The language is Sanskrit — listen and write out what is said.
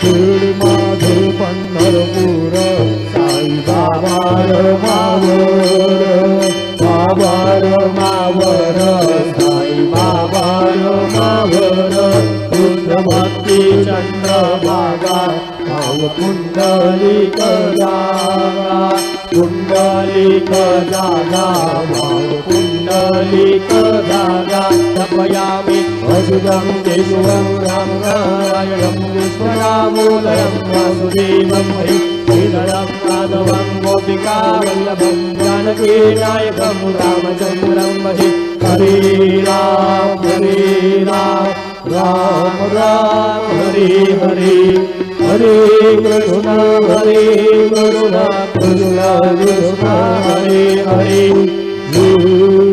खेड माझे पंढरपूर साई बाबार मावर बाबार मावर साई बाबार मावर रुद्रभक्ती चंद्रभागा भाव पुंडलिक जागा पुंडलिक जागा भाव पुंडलिक जागा जपयामि अच्युतं केशवं राम नारायणं कृष्णदामोदरं वासुदेवं हरि श्रीधरं माधवं गोपिका वल्लभं जानकी नायकं रामचन्द्रं भजे हरे राम राम राम हरे हरे हरे कृष्ण कृष्ण कृष्ण हरे हरे